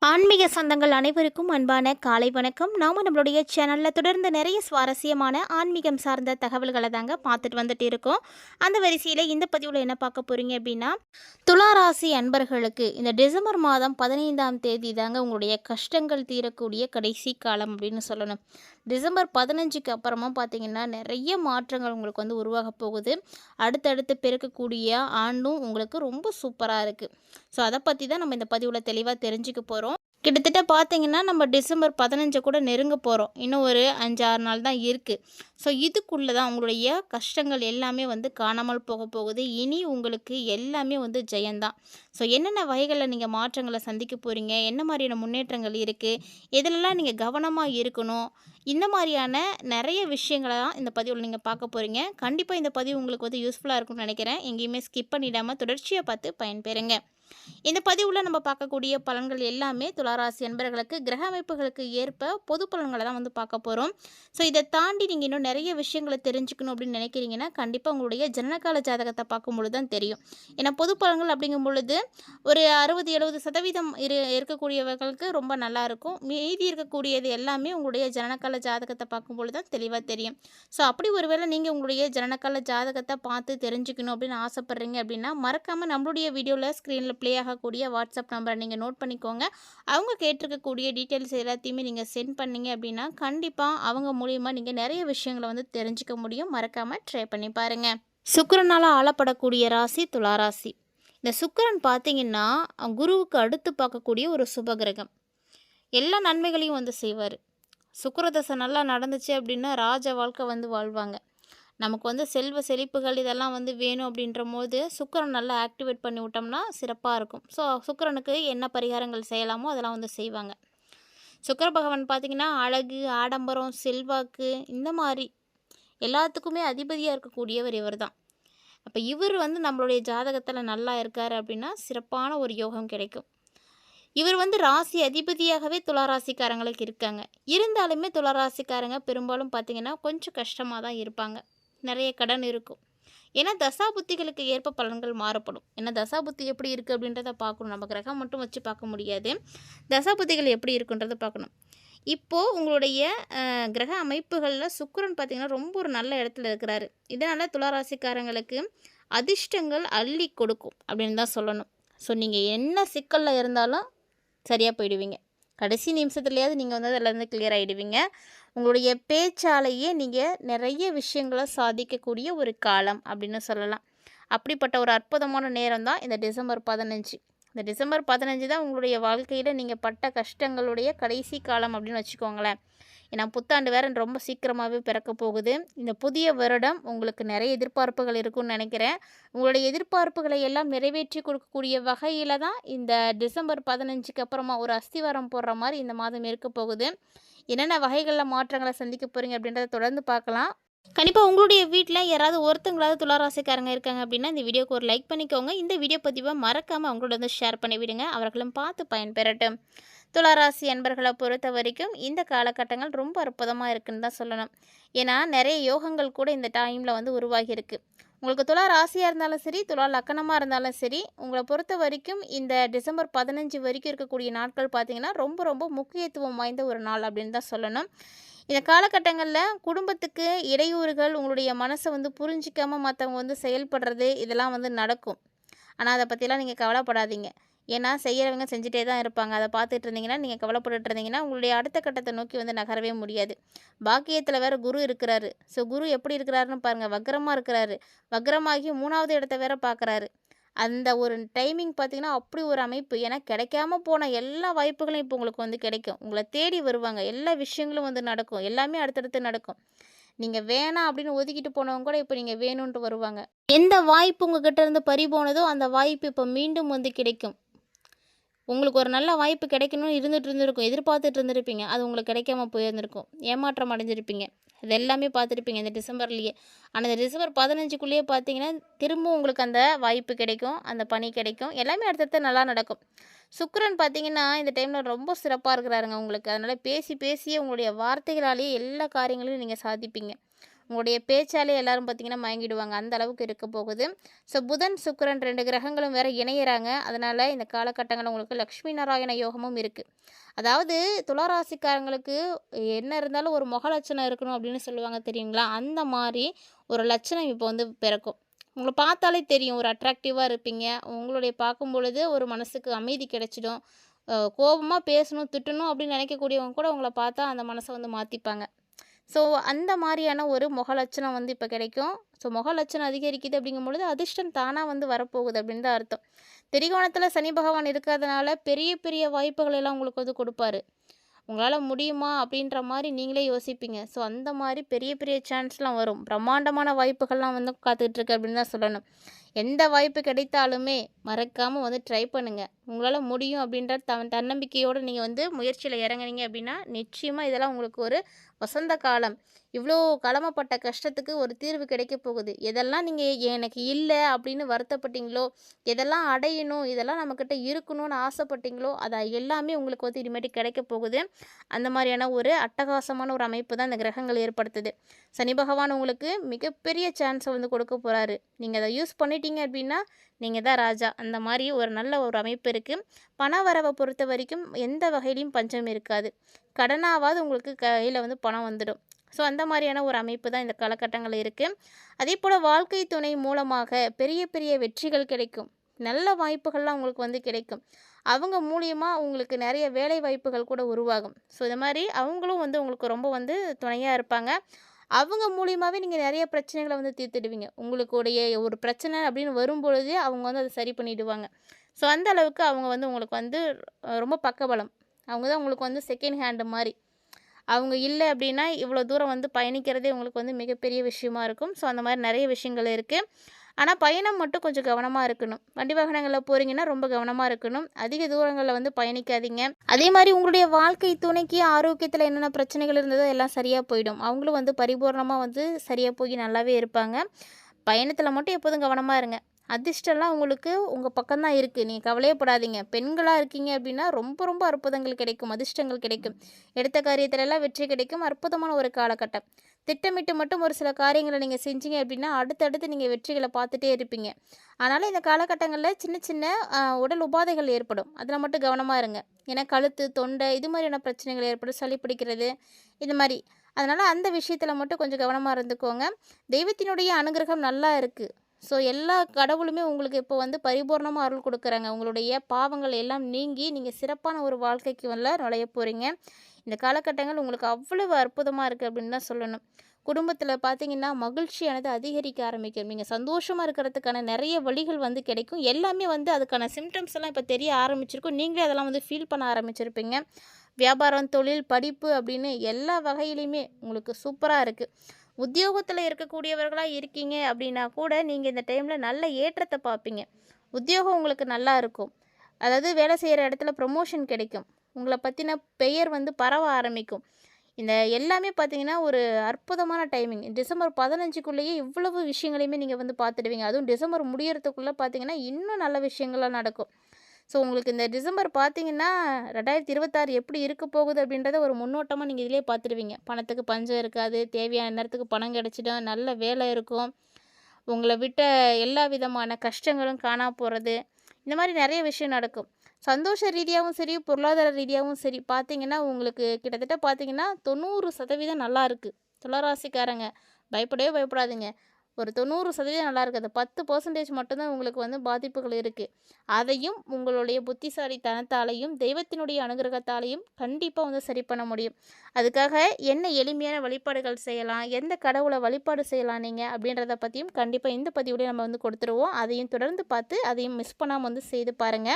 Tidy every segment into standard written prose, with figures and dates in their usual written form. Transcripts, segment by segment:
ஆன்மீக சொந்தங்கள் அனைவருக்கும் அன்பான காலை வணக்கம். நம்மளுடைய சேனலில் தொடர்ந்து நிறைய சுவாரஸ்யமான ஆன்மீகம் சார்ந்த தகவல்களை தாங்க பார்த்துட்டு வந்துட்டு இருக்கோம். அந்த வரிசையில் இந்த பதிவில் என்ன பார்க்க போகிறீங்க அப்படின்னா, துளாராசி அன்பர்களுக்கு இந்த டிசம்பர் மாதம் 15ஆம் தேதி தாங்க உங்களுடைய கஷ்டங்கள் தீரக்கூடிய கடைசி காலம் அப்படின்னு சொல்லணும். டிசம்பர் 15க்கு அப்புறமா பார்த்தீங்கன்னா நிறைய மாற்றங்கள் உங்களுக்கு வந்து உருவாக போகுது. அடுத்தடுத்து பிறக்கக்கூடிய ஆண்டும் உங்களுக்கு ரொம்ப சூப்பராக இருக்குது. ஸோ அதை பற்றி தான் நம்ம இந்த பதிவில் தெளிவாக தெரிஞ்சுக்க போகிறோம். கிட்டத்தட்ட பார்த்தீங்கன்னா நம்ம டிசம்பர் 15 கூட நெருங்க போகிறோம். இன்னும் ஒரு 5-6 நாள் தான் இருக்குது. ஸோ இதுக்குள்ளே தான் உங்களுடைய கஷ்டங்கள் எல்லாமே வந்து காணாமல் போக போகுது. இனி உங்களுக்கு எல்லாமே வந்து ஜெயந்தான். ஸோ என்னென்ன வகைகளில் நீங்கள் மாற்றங்களை சந்திக்க போகிறீங்க, என்ன மாதிரியான முன்னேற்றங்கள் இருக்குது, எதிலெல்லாம் நீங்கள் கவனமாக இருக்கணும், இந்த மாதிரியான நிறைய விஷயங்களை தான் இந்த பதிவில் நீங்கள் பார்க்க போகிறீங்க. கண்டிப்பாக இந்த பதிவு உங்களுக்கு வந்து யூஸ்ஃபுல்லாக இருக்கும்னு நினைக்கிறேன். எங்கேயுமே ஸ்கிப் பண்ணிடாமல் தொடர்ச்சியாக பார்த்து பயன்பெறுங்க. இந்த பதிவில் நம்ம பார்க்கக்கூடிய பலன்கள் எல்லாமே துளாராசி அன்பர்களுக்கு கிரக அமைப்புகளுக்கு ஏற்ப பொது பலன்களை தான் வந்து பார்க்க போகிறோம். ஸோ இதை தாண்டி நீங்கள் இன்னும் நிறைய விஷயங்களை தெரிஞ்சுக்கணும் அப்படின்னு நினைக்கிறீங்கன்னா கண்டிப்பாக உங்களுடைய ஜனனகால ஜாதகத்தை பார்க்கும்பொழுது தான் தெரியும். ஏன்னா பொது பலன்கள் அப்படிங்கும் பொழுது ஒரு 60-70% இருக்கக்கூடியவர்களுக்கு ரொம்ப நல்லாயிருக்கும். மீதி இருக்கக்கூடியது எல்லாமே உங்களுடைய ஜனனகால ஜாதகத்தை பார்க்கும்பொழுது தான் தெளிவாக தெரியும். ஸோ அப்படி ஒருவேளை நீங்கள் உங்களுடைய ஜனனகால ஜாதகத்தை பார்த்து தெரிஞ்சுக்கணும் அப்படின்னு ஆசைப்பட்றீங்க அப்படின்னா மறக்காமல் நம்மளுடைய வீடியோவில் ஸ்க்ரீனில் ப்ளே ஆகக்கூடிய வாட்ஸ்அப் நம்பரை நீங்கள் நோட் பண்ணிக்கோங்க. அவங்க கேட்டிருக்கக்கூடிய டீட்டெயில்ஸ் எல்லாத்தையுமே நீங்கள் சென்ட் பண்ணீங்க அப்படின்னா கண்டிப்பாக அவங்க மூலிமா நீங்கள் நிறைய விஷயங்களை வந்து தெரிஞ்சுக்க முடியும். மறக்காமல் ட்ரை பண்ணி பாருங்கள். சுக்கிரனால் ஆளப்படக்கூடிய ராசி துளாராசி. இந்த சுக்கிரன் பார்த்தீங்கன்னா குருவுக்கு அடுத்து பார்க்கக்கூடிய ஒரு சுபகிரகம். எல்லா நன்மைகளையும் வந்து செய்வார். சுக்கிரதசை நல்லா நடந்துச்சு அப்படின்னா ராஜ வாழ்க்கை வந்து வாழ்வாங்க. நமக்கு வந்து செல்வ செழிப்புகள் இதெல்லாம் வந்து வேணும் அப்படின்ற போது சுக்கிரன் நல்லா ஆக்டிவேட் பண்ணி விட்டோம்னா சிறப்பாக இருக்கும். ஸோ சுக்கிரனுக்கு என்ன பரிகாரங்கள் செய்யலாமோ அதெல்லாம் வந்து செய்வாங்க. சுக்கிர பகவான் பார்த்திங்கன்னா அழகு, ஆடம்பரம், செல்வாக்கு இந்த மாதிரி எல்லாத்துக்குமே அதிபதியாக இருக்கக்கூடியவர் இவர் தான். அப்போ இவர் வந்து நம்மளுடைய ஜாதகத்தில் நல்லா இருக்கார் அப்படின்னா சிறப்பான ஒரு யோகம் கிடைக்கும். இவர் வந்து ராசி அதிபதியாகவே துளாராசிக்காரங்களுக்கு இருக்காங்க. இருந்தாலுமே துளாராசிக்காரங்க பெரும்பாலும் பார்த்திங்கன்னா கொஞ்சம் கஷ்டமாக தான் இருப்பாங்க. நிறைய கடன் இருக்கும். ஏன்னா தசாபுத்திகளுக்கு ஏற்ப பலன்கள் மாறுபடும். ஏன்னா தசாபுத்தி எப்படி இருக்குது அப்படின்றத பார்க்கணும். நம்ம கிரகம் மட்டும் வச்சு பார்க்க முடியாது. தசாபுத்திகள் எப்படி இருக்குன்றதை பார்க்கணும். இப்போது உங்களுடைய கிரக அமைப்புகளில் சுக்கிரன் பார்த்திங்கன்னா ரொம்ப ஒரு நல்ல இடத்துல இருக்கிறாரு. இதனால் துளாராசிக்காரங்களுக்கு அதிர்ஷ்டங்கள் அள்ளி கொடுக்கும் அப்படின்னு தான் சொல்லணும். ஸோ நீங்கள் என்ன சிக்கலில் இருந்தாலும் சரியாக போயிடுவீங்க. கடைசி நிமிஷத்துலையாவது நீங்கள் வந்து அதிலேருந்து கிளியர் ஆகிடுவீங்க. உங்களுடைய பேச்சாலேயே நீங்கள் நிறைய விஷயங்களை சாதிக்கக்கூடிய ஒரு காலம் அப்படின்னு சொல்லலாம். அப்படிப்பட்ட ஒரு அற்புதமான நேரம் தான் இந்த டிசம்பர் 15. இந்த டிசம்பர் 15 தான் உங்களுடைய வாழ்க்கையில் நீங்கள் பட்ட கஷ்டங்களுடைய கடைசி காலம் அப்படின்னு வச்சுக்கோங்களேன். ஏன்னா புத்தாண்டு வேறு ரொம்ப சீக்கிரமாகவே பிறக்க போகுது. இந்த புதிய வருடம் உங்களுக்கு நிறைய எதிர்பார்ப்புகள் இருக்குன்னு நினைக்கிறேன். உங்களுடைய எதிர்பார்ப்புகளை எல்லாம் நிறைவேற்றி கொடுக்கக்கூடிய வகையில் தான் இந்த டிசம்பர் 15க்கு அப்புறமா ஒரு அஸ்திவாரம் போடுற மாதிரி இந்த மாதம் இருக்க போகுது. என்னென்ன வகைகளில் மாற்றங்களை சந்திக்க போகிறீங்க அப்படின்றத தொடர்ந்து பார்க்கலாம். கண்டிப்பாக உங்களுடைய வீட்டில் யாராவது ஒருத்தங்களாவது துளாராசிக்காரங்க இருக்காங்க அப்படின்னா இந்த வீடியோக்கு ஒரு லைக் பண்ணிக்கோங்க. இந்த வீடியோ பதிவை மறக்காமல் அவங்களோட வந்து ஷேர் பண்ணி விடுங்க. அவர்களும் பார்த்து பயன்பெறட்டும். துளாராசி அன்பர்களை பொறுத்த வரைக்கும் இந்த காலகட்டங்கள் ரொம்ப அற்புதமாக இருக்குன்னு தான் சொல்லணும். ஏன்னா நிறைய யோகங்கள் கூட இந்த டைமில் வந்து உருவாகியிருக்கு. உங்களுக்கு துலா ராசியாக இருந்தாலும் சரி, துலா லக்கணமாக இருந்தாலும் சரி, உங்களை பொறுத்த வரைக்கும் இந்த டிசம்பர் 15 வரைக்கும் இருக்கக்கூடிய நாட்கள் பார்த்திங்கன்னா ரொம்ப ரொம்ப முக்கியத்துவம் வாய்ந்த ஒரு நாள் அப்படின்னு தான் சொல்லணும். இந்த காலகட்டங்களில் குடும்பத்துக்கு இடையூறுகள், உங்களுடைய மனசை வந்து புரிஞ்சிக்காமல் மற்றவங்க வந்து செயல்படுறது இதெல்லாம் வந்து நடக்கும். ஆனால் அதை பற்றிலாம் நீங்கள் கவலைப்படாதீங்க. ஏன்னா செய்கிறவங்க செஞ்சுட்டே தான் இருப்பாங்க. அதை பார்த்துட்டு இருந்தீங்கன்னா நீங்கள் கவலைப்பட்டுட்டு இருந்தீங்கன்னா உங்களுடைய அடுத்த கட்டத்தை நோக்கி வந்து நகரவே முடியாது. பாக்கியத்தில் வேறு குரு இருக்கிறாரு. ஸோ குரு எப்படி இருக்கிறாருன்னு பாருங்கள். வக்ரமாக இருக்கிறாரு. வக்ரமாகி 3வது இடத்த வேற பார்க்குறாரு. அந்த ஒரு டைமிங் பார்த்திங்கன்னா அப்படி ஒரு அமைப்பு. ஏன்னா கிடைக்காம போன எல்லா வாய்ப்புகளும் இப்போ உங்களுக்கு வந்து கிடைக்கும். உங்களை தேடி வருவாங்க. எல்லா விஷயங்களும் வந்து நடக்கும். எல்லாமே அடுத்தடுத்து நடக்கும். நீங்கள் வேணாம் அப்படின்னு ஒதுக்கிட்டு போனவங்க கூட இப்போ நீங்கள் வேணும்ன்ட்டு வருவாங்க. எந்த வாய்ப்பு உங்ககிட்ட இருந்து பறி போனதோ அந்த வாய்ப்பு இப்போ மீண்டும் வந்து கிடைக்கும். உங்களுக்கு ஒரு நல்ல வாய்ப்பு கிடைக்கணும்னு இருந்துகிட்டு எதிர்பார்த்துட்டு இருந்திருப்பீங்க. அது உங்களுக்கு கிடைக்காம போயிருந்திருக்கும். ஏமாற்றம் அடைஞ்சிருப்பீங்க. இது எல்லாமே பார்த்துருப்பீங்க இந்த டிசம்பர்லேயே. ஆனால் இந்த டிசம்பர் 15க்குள்ளேயே பார்த்தீங்கன்னா திரும்பவும் உங்களுக்கு அந்த வாய்ப்பு கிடைக்கும். அந்த பணி கிடைக்கும். எல்லாமே அடுத்தடுத்து நல்லா நடக்கும். சுக்கிரன் பார்த்தீங்கன்னா இந்த டைமில் ரொம்ப சிறப்பாக இருக்கிறாருங்க உங்களுக்கு. அதனால் பேசியே உங்களுடைய வார்த்தைகளாலேயே எல்லா காரியங்களையும் நீங்கள் சாதிப்பீங்க. உங்களுடைய பேச்சாலே எல்லாரும் பார்த்தீங்கன்னா மயங்கிடுவாங்க. அந்த அளவுக்கு இருக்க போகுது. ஸோ புதன், சுக்கிரன் 2 கிரகங்களும் வேற இணையிறாங்க. அதனால இந்த காலகட்டங்கள்ல உங்களுக்கு லக்ஷ்மி நாராயண யோகமும் இருக்கு. அதாவது துலா ராசிக்காரங்களுக்கு என்ன இருந்தாலும் ஒரு முக லட்சணம் இருக்கணும் அப்படின்னு சொல்லுவாங்க தெரியுங்களா? அந்த மாரி ஒரு லட்சணம் இப்போ வந்து பிறக்கும். உங்கள பார்த்தாலே தெரியும். ஒரு அட்ராக்டிவா இருப்பீங்க. உங்களுடைய பார்க்கும்பொழுது ஒரு மனசுக்கு அமைதி கிடைச்சிடும். கோவமா பேசணும், திட்டணும் அப்படின்னு நினைக்கக்கூடியவங்க கூட உங்கள பார்த்தா அந்த மனச வந்து மாத்திப்பாங்க. ஸோ அந்த மாரியான ஒரு முக லட்சணம் வந்து இப்ப கிடைக்கும். ஸோ முக லட்சணம் அதிகரிக்குது அப்படிங்கும்பொழுது, அதிர்ஷ்டம் தானா வந்து வரப்போகுது அப்படின்னு தான் அர்த்தம். திரிகோணத்தில சனி பகவான் இருக்கிறதுனால பெரிய பெரிய வாய்ப்புகள் எல்லாம் உங்களுக்கு வந்து குடுப்பாரு. உங்களால முடியுமா? அப்படின்ற மாரி நீங்களே யோசிப்பீங்க. ஸோ அந்த மாரி பெரிய பெரிய சான்ஸ்லாம் வரும். பிரம்மாண்டமான வாய்ப்புகள்லாம் வந்து காத்துக்கிட்டு இருக்கு அப்படின்னு தான் சொல்லணும். எந்த வாய்ப்பு கிடைத்தாலுமே மறக்காம வந்து ட்ரை பண்ணுங்க. உங்களால முடியும் அப்படின்ற தன்னம்பிக்கையோட நீங்க வந்து முயற்சியில இறங்குனீங்க அப்படின்னா, நிச்சயமா இதெல்லாம் உங்களுக்கு ஒரு வசந்த காலம். இவ்ளோ காலமாப்பட்ட கஷ்டத்துக்கு ஒரு தீர்வு கிடைக்க போகுது. எதெல்லாம் நீங்க எனக்கு இல்ல அப்படின்னு வருத்தப்பட்டீங்களோ, எதெல்லாம் அடையணும், இதெல்லாம் நம்மகிட்ட இருக்கணும்னு ஆசைப்பட்டீங்களோ, அது எல்லாமே உங்களுக்கு வந்து இனிமேட்டு கிடைக்க போகுது. அந்த மாரியான ஒரு அட்டகாசமான ஒரு அமைப்பு தான் இந்த கிரகங்கள் ஏற்படுத்துது. சனி பகவான் உங்களுக்கு மிகப்பெரிய சான்ஸ வந்து கொடுக்க போறாரு. நீங்க அத யூஸ் பண்ணிட்டீங்க அப்படின்னா, நீங்க தான் ராஜா. அந்த மாரி ஒரு நல்ல ஒரு அமைப்பு இருக்கு. பண வரவ பொறுத்தவரைக்கும் எந்த வகையிலயும் பஞ்சம் இருக்காது. கடனாவாது உங்களுக்கு கையில வந்து பணம் வந்துடும். ஸோ அந்த மாரியான ஒரு அமைப்பு தான் இந்த காலகட்டங்கள்ல இருக்கு. அதேபோல வாழ்க்கை துணை மூலமாக பெரிய பெரிய வெற்றிகள் கிடைக்கும். நல்ல வாய்ப்புகள்லாம் உங்களுக்கு வந்து கிடைக்கும். அவங்க மூலியமா உங்களுக்கு நெறைய வேலை வாய்ப்புகள் கூட உருவாகும். ஸோ இந்த மாரி அவங்களும் வந்து உங்களுக்கு ரொம்ப வந்து துணையா இருப்பாங்க. அவங்க மூலியமாவே நீங்க நெறைய பிரச்சனைகள வந்து தீர்த்துடுவீங்க. உங்களுடைய ஒரு பிரச்சனை அப்படின்னு வரும்பொழுதே அவங்க வந்து அத சரி பண்ணிடுவாங்க. ஸோ அந்த அளவுக்கு அவங்க வந்து உங்களுக்கு வந்து ரொம்ப பக்கபலம். அவங்க தான் உங்களுக்கு வந்து செகண்ட் ஹேண்ட் மாரி. அவங்க இல்ல அப்படின்னா, இவ்வளோ தூரம் வந்து பயணிக்கிறதே உங்களுக்கு வந்து மிகப்பெரிய விஷயமா இருக்கும். ஸோ அந்த மாரி நெறைய விஷயங்கள் இருக்கு. ஆனா பயணம் மட்டும் கொஞ்சம் கவனமா இருக்கணும். வண்டி வாகனங்கள்ல போறீங்கன்னா ரொம்ப கவனமா இருக்கணும். அதிக தூரங்கள்ல வந்து பயணிக்காதீங்க. அதே மாரி உங்களுடைய வாழ்க்கை துணைக்கு ஆரோக்கியத்தில என்னென்ன பிரச்சனைகள் இருந்ததோ எல்லாம் சரியா போயிடும். அவங்களும் வந்து பரிபூரணமா வந்து சரியா போய் நல்லாவே இருப்பாங்க. பயணத்தில மட்டும் எப்போதும் கவனமா இருங்க. அதிர்ஷ்டம்லாம் உங்களுக்கு உங்க பக்கம் தான் இருக்கு. நீங்க கவலையே படாதீங்க. பெண்களா இருக்கீங்க அப்படின்னா, ரொம்ப ரொம்ப அற்புதங்கள் கிடைக்கும். அதிர்ஷ்டங்கள் கிடைக்கும். எடுத்த காரியத்திலலாம் வெற்றி கிடைக்கும். அற்புதமான ஒரு காலகட்டம். திட்டமிட்டு மட்டும் ஒரு சில காரியங்கள நீங்க செஞ்சீங்க அப்படின்னா, அடுத்தடுத்து நீங்க வெற்றிகள பார்த்துட்டே இருப்பீங்க. அதனால இந்த காலகட்டங்கள்ல சின்ன சின்ன உடல் உபாதைகள் ஏற்படும். அதில மட்டும் கவனமா இருங்க. ஏன்னா கழுத்து, தொண்டை இது மாதிரியான பிரச்சனைகள் ஏற்படும். சளி பிடிக்கிறது, இது மாரி. அதனால அந்த விஷயத்தில மட்டும் கொஞ்சம் கவனமா இருந்துக்கோங்க. தெய்வத்தினுடைய அனுகிரகம் நல்லா இருக்கு. ஸோ எல்லா கடவுளுமே உங்களுக்கு இப்போ வந்து பரிபூரணமா அருள் கொடுக்குறாங்க. உங்களுடைய பாவங்கள் எல்லாம் நீங்கி, நீங்க சிறப்பான ஒரு வாழ்க்கைக்கு நுழைய போறீங்க. இந்த காலகட்டங்கள் உங்களுக்கு அவ்வளவு அற்புதமா இருக்கு அப்படின்னு தான் சொல்லணும். குடும்பத்தில பார்த்தீங்கன்னா, மகிழ்ச்சியானது அதிகரிக்க ஆரம்பிக்கும். நீங்க சந்தோஷமா இருக்கிறதுக்கான நெறைய வழிகள் வந்து கிடைக்கும். எல்லாமே வந்து அதுக்கான சிம்ப்டம்ஸ் எல்லாம் இப்ப தெரிய ஆரம்பிச்சிருக்கும். நீங்களே அதெல்லாம் வந்து ஃபீல் பண்ண ஆரம்பிச்சிருப்பீங்க. வியாபாரம், தொழில், படிப்பு அப்படின்னு எல்லா வகையிலயுமே உங்களுக்கு சூப்பரா இருக்கு. உத்தியோகத்துல இருக்கக்கூடியவர்களா இருக்கீங்க அப்படின்னா கூட, நீங்க இந்த டைம்ல நல்ல ஏற்றத்த பார்ப்பீங்க. உத்தியோகம் உங்களுக்கு நல்லா இருக்கும். அதாவது வேலை செய்ற இடத்துல ப்ரமோஷன் கிடைக்கும். உங்கள பத்தின பெயர் வந்து பரவ ஆரம்பிக்கும். இந்த எல்லாமே பார்த்தீங்கன்னா, ஒரு அற்புதமான டைமிங். டிசம்பர் 15க்குள்ளேயே இவ்வளவு விஷயங்களையுமே நீங்க வந்து பார்த்துடுவீங்க. அதுவும் டிசம்பர் முடியறதுக்குள்ள பார்த்தீங்கன்னா, இன்னும் நல்ல விஷயங்கள்லாம் நடக்கும். ஸோ உங்களுக்கு இந்த டிசம்பர் பார்த்தீங்கன்னா, 2026 எப்படி இருக்க போகுது அப்படின்றத ஒரு முன்னோட்டமா நீங்க இதிலேயே பார்த்துருவீங்க. பணத்துக்கு பஞ்சம் இருக்காது. தேவையான நேரத்துக்கு பணம் கிடைச்சிடும். நல்ல வேலை இருக்கும். உங்கள விட்ட எல்லா விதமான கஷ்டங்களும் காணா போறது. இந்த மாரி நெறைய விஷயம் நடக்கும். சந்தோஷ ரீதியாவும் சரி, பொருளாதார ரீதியாவும் சரி பார்த்தீங்கன்னா, உங்களுக்கு கிட்டத்தட்ட பார்த்தீங்கன்னா 90% நல்லா இருக்கு. துளாராசிக்காரங்க பயப்படவே பயப்படாதீங்க. ஒரு 90% நல்லா இருக்கு. அது 10% மட்டும் தான் உங்களுக்கு வந்து பாதிப்புகள் இருக்கு. அதையும் உங்களுடைய புத்திசாலித்தனத்தாலயும், தெய்வத்தினுடைய அனுகிரகத்தாலயும் கண்டிப்பா வந்து சரி பண்ண முடியும். அதுக்காக என்ன எளிமையான வழிபாடுகள் செய்யலாம், எந்த கடவுள வழிபாடு செய்யலாம் நீங்க அப்படின்றத பத்தியும் கண்டிப்பா இந்த பதிவுலயே நம்ம வந்து கொடுத்துருவோம். அதையும் தொடர்ந்து பார்த்து, அதையும் மிஸ் பண்ணாம வந்து செய்து பாருங்க.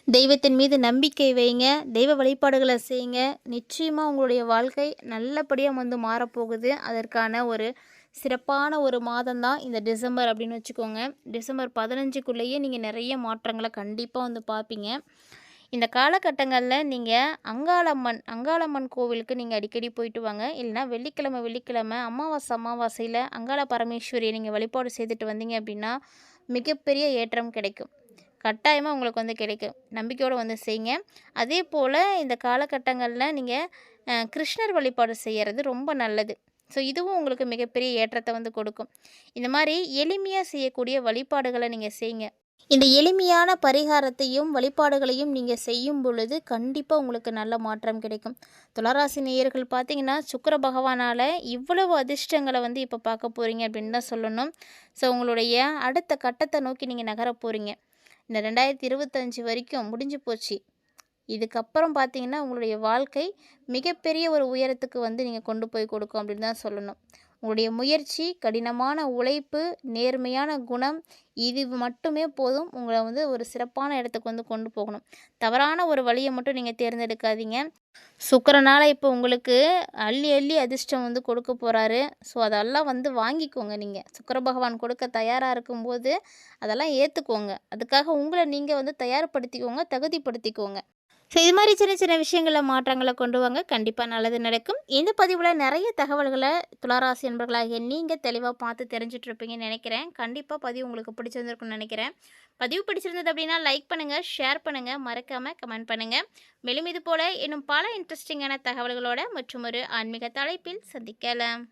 தெய்வத்தின் மீது நம்பிக்கை வைங்க. தெய்வ வழிபாடுகள செய்யுங்க. நிச்சயமா உங்களுடைய வாழ்க்கை நல்லபடியா வந்து மாறப்போகுது. அதற்கான ஒரு சிறப்பான ஒரு மாதம் தான் இந்த டிசம்பர் அப்படின்னு வச்சுக்கோங்க. டிசம்பர் 15க்குள்ளேயே நீங்க நெறைய மாற்றங்கள கண்டிப்பா வந்து பார்ப்பீங்க. இந்த காலகட்டங்கள்ல நீங்க அங்காளம்மன் கோவிலுக்கு நீங்க அடிக்கடி போயிட்டு வாங்க. இல்லைன்னா வெள்ளிக்கிழமை அமாவாசையில அங்காள பரமேஸ்வரியை நீங்க வழிபாடு செய்துட்டு வந்தீங்க அப்படின்னா, மிகப்பெரிய ஏற்றம் கிடைக்கும். கட்டாயமா உங்களுக்கு வந்து கிடைக்கும். நம்பிக்கையோட வந்து செய்யுங்க. அதேபோல இந்த காலகட்டங்கள்ல நீங்க கிருஷ்ணர் வழிபாடு செய்யறது ரொம்ப நல்லது. ஸோ இதுவும் உங்களுக்கு மிகப்பெரிய ஏற்றத்தை வந்து கொடுக்கும். இந்த மாதிரி எளிமையாக செய்யக்கூடிய வழிபாடுகளை நீங்கள் செய்யுங்க. இந்த எளிமையான பரிகாரத்தையும் வழிபாடுகளையும் நீங்கள் செய்யும் பொழுது கண்டிப்பாக உங்களுக்கு நல்ல மாற்றம் கிடைக்கும். துளாராசி நேயர்கள் பார்த்தீங்கன்னா சுக்கிர பகவானால் இவ்வளவு அதிர்ஷ்டங்களை வந்து இப்போ பார்க்க போகிறீங்க அப்படின்னு தான் சொல்லணும். ஸோ உங்களுடைய அடுத்த கட்டத்தை நோக்கி நீங்கள் நகர போகிறீங்க. இந்த 2025 வரைக்கும் முடிஞ்சு போச்சு. இதுக்கப்புறம் பார்த்தீங்கன்னா உங்களுடைய வாழ்க்கை மிகப்பெரிய ஒரு உயரத்துக்கு வந்து நீங்கள் கொண்டு போய் கொடுக்கும் அப்படின்னு தான் சொல்லணும். உங்களுடைய முயற்சி, கடினமான உழைப்பு, நேர்மையான குணம் இது மட்டுமே போதும் உங்களை வந்து ஒரு சிறப்பான இடத்துக்கு வந்து கொண்டு போகணும். தவறான ஒரு வழியை மட்டும் நீங்கள் தேர்ந்தெடுக்காதீங்க. சுக்கிரனால இப்போ உங்களுக்கு அள்ளி அள்ளி அதிர்ஷ்டம் வந்து கொடுக்க போகிறாரு. ஸோ அதெல்லாம் வந்து வாங்கிக்கோங்க நீங்கள். சுக்கிர பகவான் கொடுக்க தயாராக இருக்கும்போது அதெல்லாம் ஏற்றுக்கோங்க. அதுக்காக உங்களை நீங்கள் வந்து தயார்படுத்திக்கோங்க, தகுதிப்படுத்திக்கோங்க. ஸோ இது மாதிரி சின்ன சின்ன விஷயங்களில் மாற்றங்களை கொண்டு வாங்க. கண்டிப்பாக நல்லது நடக்கும். இந்த பதிவில் நிறைய தகவல்களை துளாராசி என்பர்களாகிய நீங்கள் தெளிவாக பார்த்து தெரிஞ்சிட்ருப்பீங்கன்னு நினைக்கிறேன். கண்டிப்பாக பதிவு உங்களுக்கு பிடிச்சிருந்துருக்குன்னு நினைக்கிறேன். பதிவு பிடிச்சிருந்தது அப்படின்னா லைக் பண்ணுங்கள், ஷேர் பண்ணுங்கள், மறக்காமல் கமெண்ட் பண்ணுங்கள். மேலும் இது போல் இன்னும் பல இன்ட்ரெஸ்டிங்கான தகவல்களோட மற்றும் ஒரு ஆன்மீக தலைப்பில் சந்திக்கலாம்.